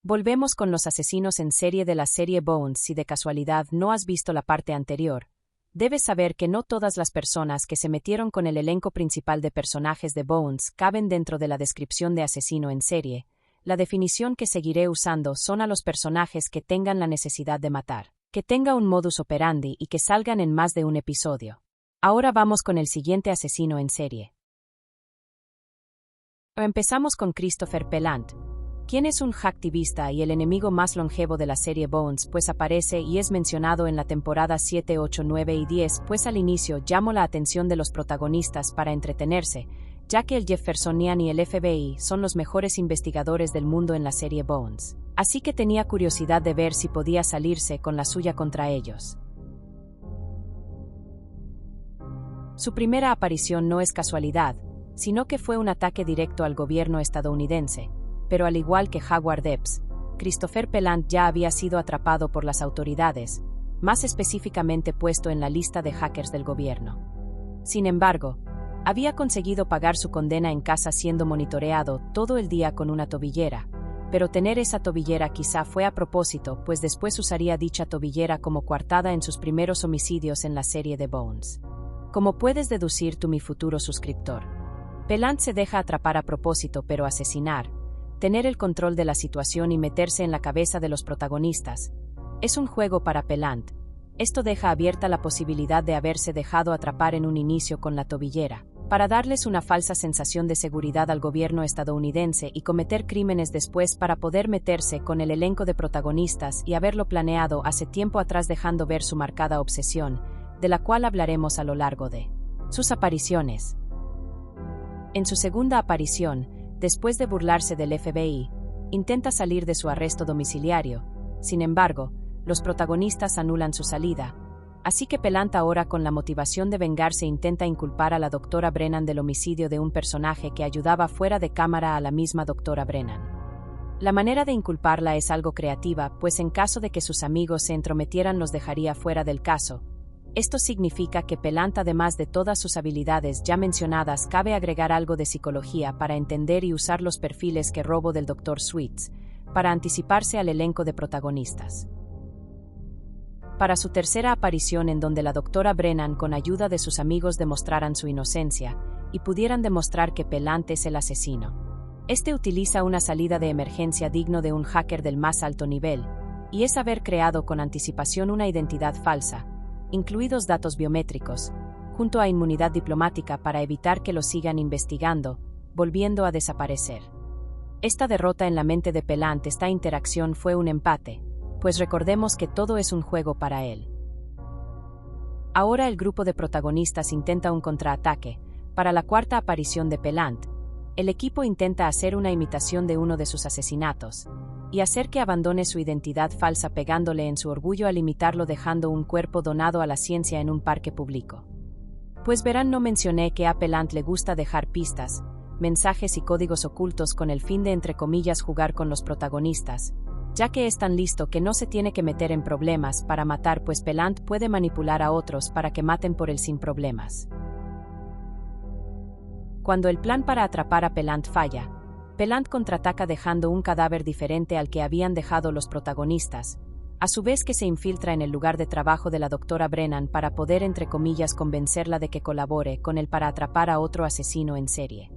Volvemos con los asesinos en serie de la serie Bones. Si de casualidad no has visto la parte anterior, debes saber que no todas las personas que se metieron con el elenco principal de personajes de Bones caben dentro de la descripción de asesino en serie. La definición que seguiré usando son a los personajes que tengan la necesidad de matar, que tenga un modus operandi y que salgan en más de un episodio. Ahora vamos con el siguiente asesino en serie. Empezamos con Christopher Pelant, quien es un hacktivista y el enemigo más longevo de la serie Bones, pues aparece y es mencionado en la temporada 7, 8, 9 y 10, pues al inicio llamó la atención de los protagonistas para entretenerse, ya que el Jeffersonian y el FBI son los mejores investigadores del mundo en la serie Bones, así que tenía curiosidad de ver si podía salirse con la suya contra ellos. Su primera aparición no es casualidad, sino que fue un ataque directo al gobierno estadounidense, pero al igual que Howard Epps, Christopher Pelant ya había sido atrapado por las autoridades, más específicamente puesto en la lista de hackers del gobierno. Sin embargo, había conseguido pagar su condena en casa siendo monitoreado todo el día con una tobillera, pero tener esa tobillera quizá fue a propósito, pues después usaría dicha tobillera como coartada en sus primeros homicidios en la serie de Bones. Como puedes deducir tú, mi futuro suscriptor, Pelant se deja atrapar a propósito, pero asesinar, tener el control de la situación y meterse en la cabeza de los protagonistas, es un juego para Pelant. Esto deja abierta la posibilidad de haberse dejado atrapar en un inicio con la tobillera, para darles una falsa sensación de seguridad al gobierno estadounidense y cometer crímenes después para poder meterse con el elenco de protagonistas y haberlo planeado hace tiempo atrás, dejando ver su marcada obsesión, de la cual hablaremos a lo largo de sus apariciones. En su segunda aparición, después de burlarse del FBI, intenta salir de su arresto domiciliario. Sin embargo, los protagonistas anulan su salida, así que Pelant, ahora con la motivación de vengarse, intenta inculpar a la doctora Brennan del homicidio de un personaje que ayudaba fuera de cámara a la misma doctora Brennan. La manera de inculparla es algo creativa, pues en caso de que sus amigos se entrometieran los dejaría fuera del caso. Esto significa que Pelant, además de todas sus habilidades ya mencionadas, cabe agregar algo de psicología para entender y usar los perfiles que robó del Dr. Sweets, para anticiparse al elenco de protagonistas. Para su tercera aparición, en donde la doctora Brennan con ayuda de sus amigos demostraran su inocencia y pudieran demostrar que Pelant es el asesino. Este utiliza una salida de emergencia digno de un hacker del más alto nivel, y es haber creado con anticipación una identidad falsa, incluidos datos biométricos, junto a inmunidad diplomática para evitar que lo sigan investigando, volviendo a desaparecer. Esta derrota en la mente de Pelant, esta interacción fue un empate, pues recordemos que todo es un juego para él. Ahora el grupo de protagonistas intenta un contraataque. Para la cuarta aparición de Pelant, el equipo intenta hacer una imitación de uno de sus asesinatos, y hacer que abandone su identidad falsa, pegándole en su orgullo al imitarlo, dejando un cuerpo donado a la ciencia en un parque público. Pues verán, no mencioné que a Pelant le gusta dejar pistas, mensajes y códigos ocultos con el fin de, entre comillas, jugar con los protagonistas, ya que es tan listo que no se tiene que meter en problemas para matar, pues Pelant puede manipular a otros para que maten por él sin problemas. Cuando el plan para atrapar a Pelant falla, Pelant contraataca dejando un cadáver diferente al que habían dejado los protagonistas, a su vez que se infiltra en el lugar de trabajo de la doctora Brennan para poder, entre comillas, convencerla de que colabore con él para atrapar a otro asesino en serie.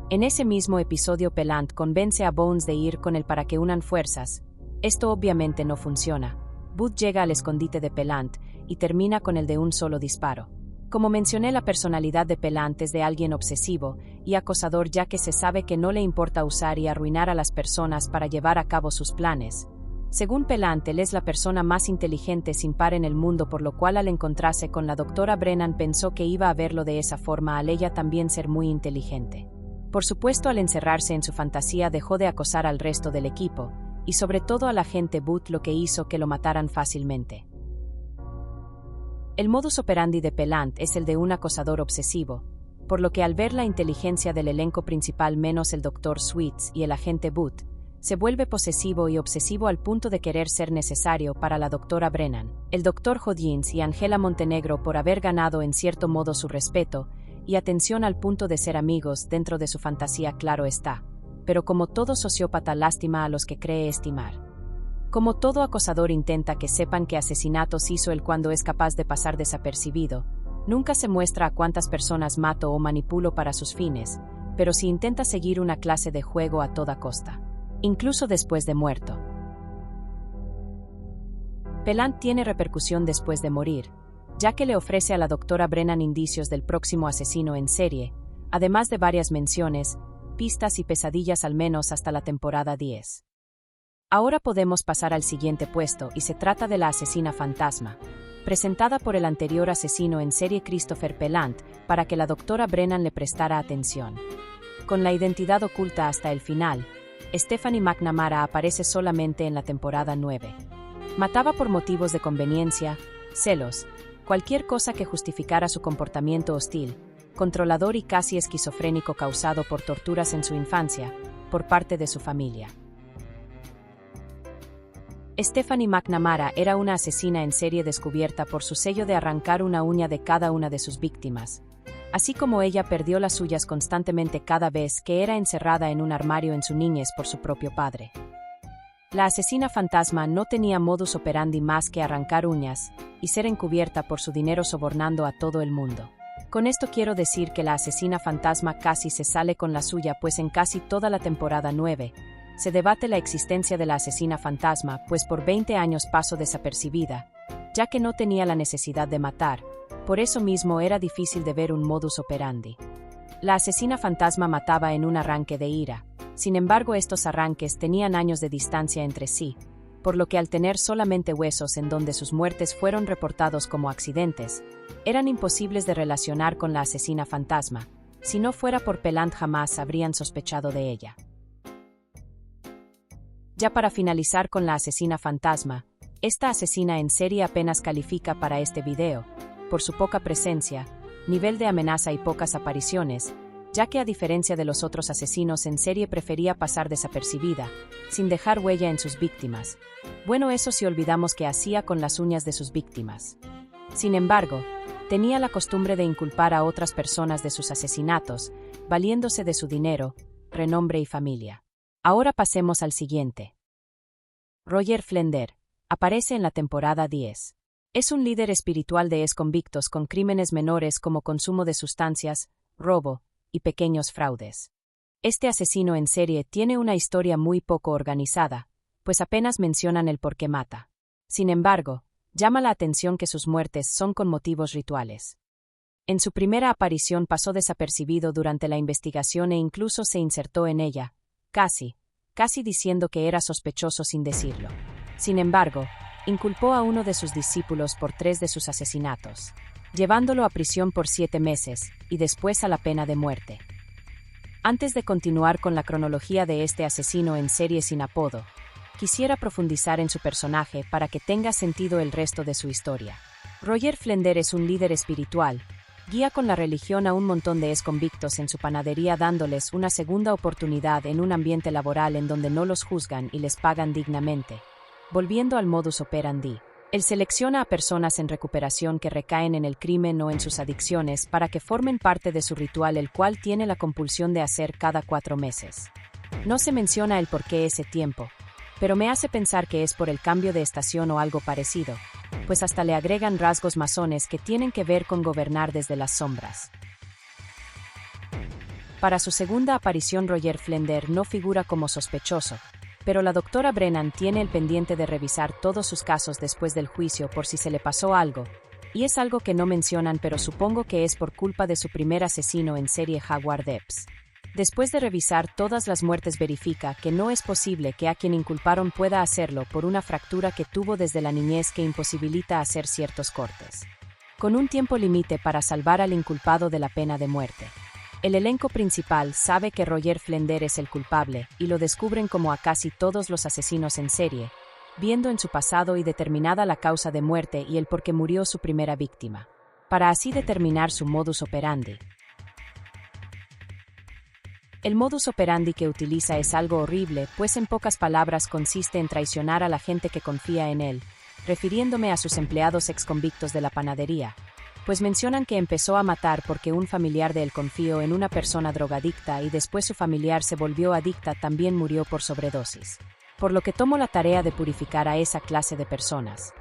En ese mismo episodio, Pelant convence a Bones de ir con él para que unan fuerzas. Esto obviamente no funciona. Booth llega al escondite de Pelant y termina con el de un solo disparo. Como mencioné, la personalidad de Pelant es de alguien obsesivo y acosador, ya que se sabe que no le importa usar y arruinar a las personas para llevar a cabo sus planes. Según Pelant, él es la persona más inteligente sin par en el mundo, por lo cual al encontrarse con la doctora Brennan pensó que iba a verlo de esa forma, al ella también ser muy inteligente. Por supuesto, al encerrarse en su fantasía dejó de acosar al resto del equipo, y sobre todo al agente Booth, lo que hizo que lo mataran fácilmente. El modus operandi de Pelant es el de un acosador obsesivo, por lo que al ver la inteligencia del elenco principal menos el Dr. Sweets y el agente Booth, se vuelve posesivo y obsesivo al punto de querer ser necesario para la doctora Brennan, el Dr. Hodgins y Angela Montenegro, por haber ganado en cierto modo su respeto y atención al punto de ser amigos dentro de su fantasía, claro está. pero como todo sociópata lastima a los que cree estimar. Como todo acosador intenta que sepan qué asesinatos hizo él cuando es capaz de pasar desapercibido, nunca se muestra a cuántas personas mato o manipulo para sus fines, pero sí intenta seguir una clase de juego a toda costa, incluso después de muerto. Pelant tiene repercusión después de morir, ya que le ofrece a la doctora Brennan indicios del próximo asesino en serie, además de varias menciones, pistas y pesadillas al menos hasta la temporada 10. Ahora podemos pasar al siguiente puesto y se trata de la asesina fantasma, presentada por el anterior asesino en serie Christopher Pelant para que la doctora Brennan le prestara atención. Con la identidad oculta hasta el final, Stephanie McNamara aparece solamente en la temporada 9. Mataba por motivos de conveniencia, celos, cualquier cosa que justificara su comportamiento hostil, controlador y casi esquizofrénico causado por torturas en su infancia, por parte de su familia. Stephanie McNamara era una asesina en serie descubierta por su sello de arrancar una uña de cada una de sus víctimas, así como ella perdió las suyas constantemente cada vez que era encerrada en un armario en su niñez por su propio padre. La asesina fantasma no tenía modus operandi más que arrancar uñas y ser encubierta por su dinero sobornando a todo el mundo. Con esto quiero decir que la asesina fantasma casi se sale con la suya, pues en casi toda la temporada 9, se debate la existencia de la asesina fantasma, pues por 20 años pasó desapercibida, ya que no tenía la necesidad de matar, por eso mismo era difícil de ver un modus operandi. La asesina fantasma mataba en un arranque de ira, sin embargo estos arranques tenían años de distancia entre sí, por lo que al tener solamente huesos en donde sus muertes fueron reportados como accidentes, eran imposibles de relacionar con la asesina fantasma. Si no fuera por Pelant jamás habrían sospechado de ella. Ya para finalizar con la asesina fantasma, esta asesina en serie apenas califica para este video, por su poca presencia, nivel de amenaza y pocas apariciones, ya que a diferencia de los otros asesinos en serie prefería pasar desapercibida, sin dejar huella en sus víctimas. Bueno, eso si olvidamos que hacía con las uñas de sus víctimas. Sin embargo, tenía la costumbre de inculpar a otras personas de sus asesinatos, valiéndose de su dinero, renombre y familia. Ahora pasemos al siguiente. Roger Flender aparece en la temporada 10. Es un líder espiritual de exconvictos con crímenes menores como consumo de sustancias, robo y pequeños fraudes. Este asesino en serie tiene una historia muy poco organizada, pues apenas mencionan el por qué mata. Sin embargo, llama la atención que sus muertes son con motivos rituales. En su primera aparición pasó desapercibido durante la investigación e incluso se insertó en ella, casi diciendo que era sospechoso sin decirlo. Sin embargo, inculpó a uno de sus discípulos por 3 de sus asesinatos, llevándolo a prisión por 7 meses, y después a la pena de muerte. Antes de continuar con la cronología de este asesino en serie sin apodo, quisiera profundizar en su personaje para que tenga sentido el resto de su historia. Roger Flender es un líder espiritual, guía con la religión a un montón de exconvictos en su panadería dándoles una segunda oportunidad en un ambiente laboral en donde no los juzgan y les pagan dignamente. Volviendo al modus operandi, él selecciona a personas en recuperación que recaen en el crimen o en sus adicciones para que formen parte de su ritual, el cual tiene la compulsión de hacer cada 4 meses. No se menciona el por qué ese tiempo, pero me hace pensar que es por el cambio de estación o algo parecido, pues hasta le agregan rasgos masones que tienen que ver con gobernar desde las sombras. Para su segunda aparición Roger Flender no figura como sospechoso, pero la doctora Brennan tiene el pendiente de revisar todos sus casos después del juicio por si se le pasó algo, y es algo que no mencionan, pero supongo que es por culpa de su primer asesino en serie Howard Debs. Después de revisar todas las muertes verifica que no es posible que a quien inculparon pueda hacerlo por una fractura que tuvo desde la niñez que imposibilita hacer ciertos cortes. Con un tiempo límite para salvar al inculpado de la pena de muerte. El elenco principal sabe que Roger Flender es el culpable y lo descubren como a casi todos los asesinos en serie, viendo en su pasado y determinada la causa de muerte y el por qué murió su primera víctima, para así determinar su modus operandi. El modus operandi que utiliza es algo horrible, pues en pocas palabras consiste en traicionar a la gente que confía en él, refiriéndome a sus empleados exconvictos de la panadería, pues mencionan que empezó a matar porque un familiar de él confió en una persona drogadicta y después su familiar se volvió adicta, también murió por sobredosis. Por lo que tomó la tarea de purificar a esa clase de personas.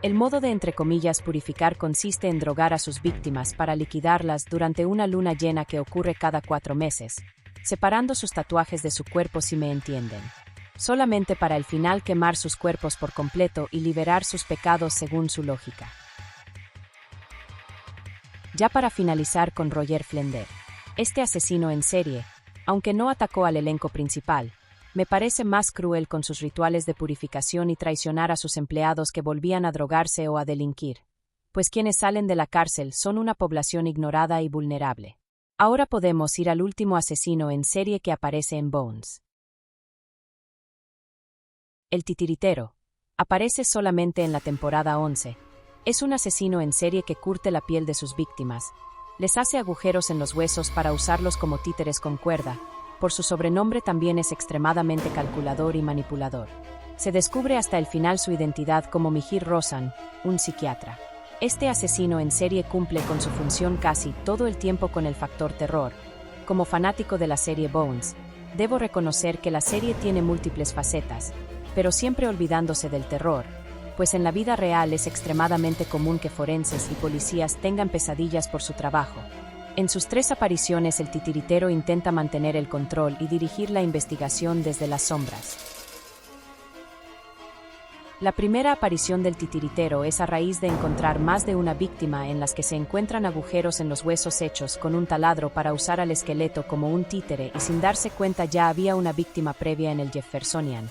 El modo de entre comillas purificar consiste en drogar a sus víctimas para liquidarlas durante una luna llena que ocurre cada 4 meses, separando sus tatuajes de su cuerpo, si me entienden. Solamente para al final quemar sus cuerpos por completo y liberar sus pecados según su lógica. Ya para finalizar con Roger Flender. Este asesino en serie, aunque no atacó al elenco principal, me parece más cruel con sus rituales de purificación y traicionar a sus empleados que volvían a drogarse o a delinquir, pues quienes salen de la cárcel son una población ignorada y vulnerable. Ahora podemos ir al último asesino en serie que aparece en Bones. El titiritero. Aparece solamente en la temporada 11. Es un asesino en serie que curte la piel de sus víctimas, les hace agujeros en los huesos para usarlos como títeres con cuerda. Por su sobrenombre también es extremadamente calculador y manipulador. Se descubre hasta el final su identidad como Mihir Rosan, un psiquiatra. Este asesino en serie cumple con su función casi todo el tiempo con el factor terror. Como fanático de la serie Bones, debo reconocer que la serie tiene múltiples facetas, pero siempre olvidándose del terror, pues en la vida real es extremadamente común que forenses y policías tengan pesadillas por su trabajo. En sus 3 apariciones el titiritero intenta mantener el control y dirigir la investigación desde las sombras. La primera aparición del titiritero es a raíz de encontrar más de una víctima en las que se encuentran agujeros en los huesos hechos con un taladro para usar al esqueleto como un títere, y sin darse cuenta ya había una víctima previa en el Jeffersonian.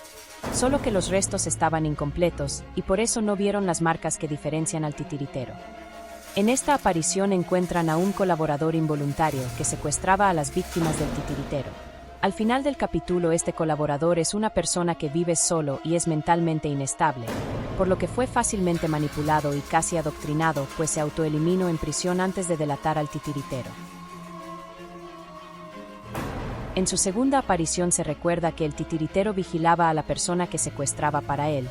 Solo que los restos estaban incompletos y por eso no vieron las marcas que diferencian al titiritero. En esta aparición encuentran a un colaborador involuntario que secuestraba a las víctimas del titiritero. Al final del capítulo, este colaborador es una persona que vive solo y es mentalmente inestable, por lo que fue fácilmente manipulado y casi adoctrinado, pues se autoeliminó en prisión antes de delatar al titiritero. En su segunda aparición se recuerda que el titiritero vigilaba a la persona que secuestraba para él,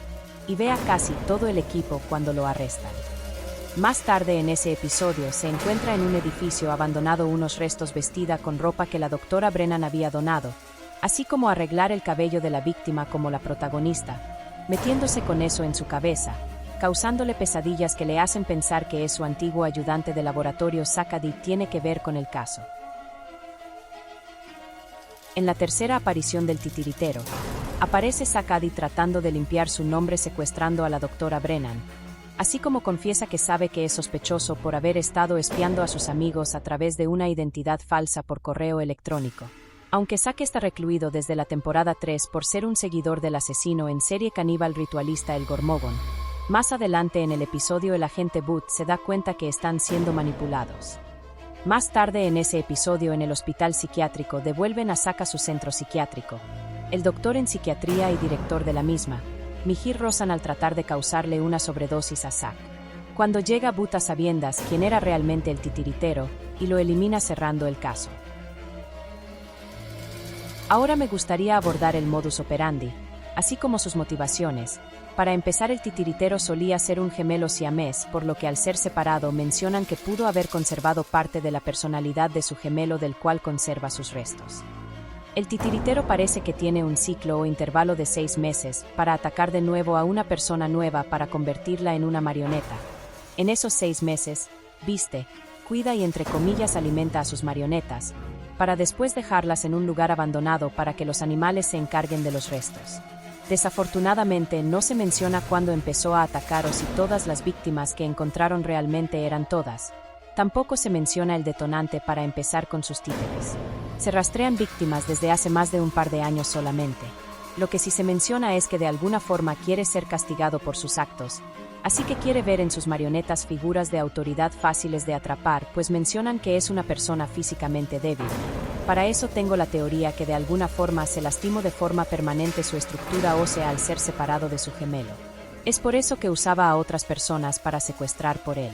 y ve a casi todo el equipo cuando lo arrestan. Más tarde en ese episodio se encuentra en un edificio abandonado unos restos vestida con ropa que la doctora Brennan había donado, así como arreglar el cabello de la víctima como la protagonista, metiéndose con eso en su cabeza, causándole pesadillas que le hacen pensar que es su antiguo ayudante de laboratorio Sakadi tiene que ver con el caso. En la tercera aparición del titiritero, aparece Sakadi tratando de limpiar su nombre secuestrando a la doctora Brennan, así como confiesa que sabe que es sospechoso por haber estado espiando a sus amigos a través de una identidad falsa por correo electrónico. Aunque Zack está recluido desde la temporada 3 por ser un seguidor del asesino en serie caníbal ritualista el Gormogon, más adelante en el episodio el agente Booth se da cuenta que están siendo manipulados. Más tarde en ese episodio en el hospital psiquiátrico devuelven a Zack a su centro psiquiátrico. El doctor en psiquiatría y director de la misma, Mihir Rosan, al tratar de causarle una sobredosis a Zack. Cuando llega Booth a sabiendas quién era realmente el titiritero, y lo elimina cerrando el caso. Ahora me gustaría abordar el modus operandi, así como sus motivaciones. Para empezar, el titiritero solía ser un gemelo siamés, por lo que al ser separado mencionan que pudo haber conservado parte de la personalidad de su gemelo del cual conserva sus restos. El titiritero parece que tiene un ciclo o intervalo de 6 meses para atacar de nuevo a una persona nueva para convertirla en una marioneta. En esos 6 meses, viste, cuida y entre comillas alimenta a sus marionetas, para después dejarlas en un lugar abandonado para que los animales se encarguen de los restos. Desafortunadamente no se menciona cuándo empezó a atacar o si todas las víctimas que encontraron realmente eran todas. Tampoco se menciona el detonante para empezar con sus títeres. Se rastrean víctimas desde hace más de un par de años solamente. Lo que sí se menciona es que de alguna forma quiere ser castigado por sus actos, así que quiere ver en sus marionetas figuras de autoridad fáciles de atrapar, pues mencionan que es una persona físicamente débil. Para eso tengo la teoría que de alguna forma se lastimó de forma permanente su estructura ósea al ser separado de su gemelo. Es por eso que usaba a otras personas para secuestrar por él.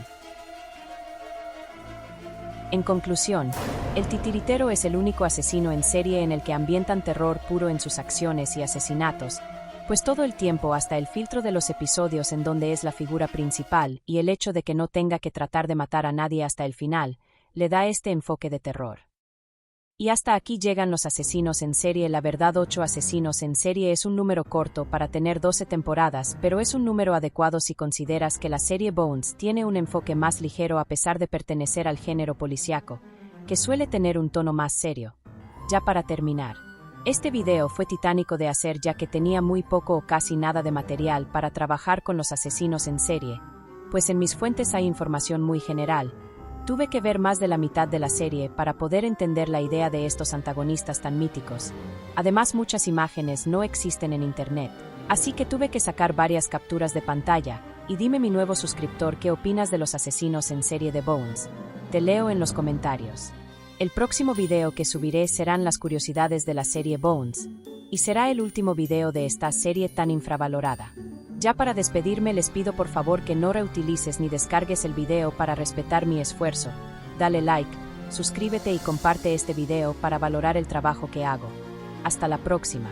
En conclusión, el titiritero es el único asesino en serie en el que ambientan terror puro en sus acciones y asesinatos, Pues todo el tiempo hasta el filtro de los episodios en donde es la figura principal y el hecho de que no tenga que tratar de matar a nadie hasta el final, le da este enfoque de terror. Y hasta aquí llegan los asesinos en serie. La verdad, 8 asesinos en serie es un número corto para tener 12 temporadas, pero es un número adecuado si consideras que la serie Bones tiene un enfoque más ligero a pesar de pertenecer al género policíaco, que suele tener un tono más serio. Ya para terminar, este video fue titánico de hacer ya que tenía muy poco o casi nada de material para trabajar con los asesinos en serie, pues en mis fuentes hay información muy general. Tuve que ver más de la mitad de la serie para poder entender la idea de estos antagonistas tan míticos. Además, muchas imágenes no existen en internet, así que tuve que sacar varias capturas de pantalla. Y dime, mi nuevo suscriptor, ¿qué opinas de los asesinos en serie de Bones? Te leo en los comentarios. El próximo video que subiré serán las curiosidades de la serie Bones, y será el último video de esta serie tan infravalorada. Ya para despedirme, les pido por favor que no reutilices ni descargues el video para respetar mi esfuerzo. Dale like, suscríbete y comparte este video para valorar el trabajo que hago. Hasta la próxima.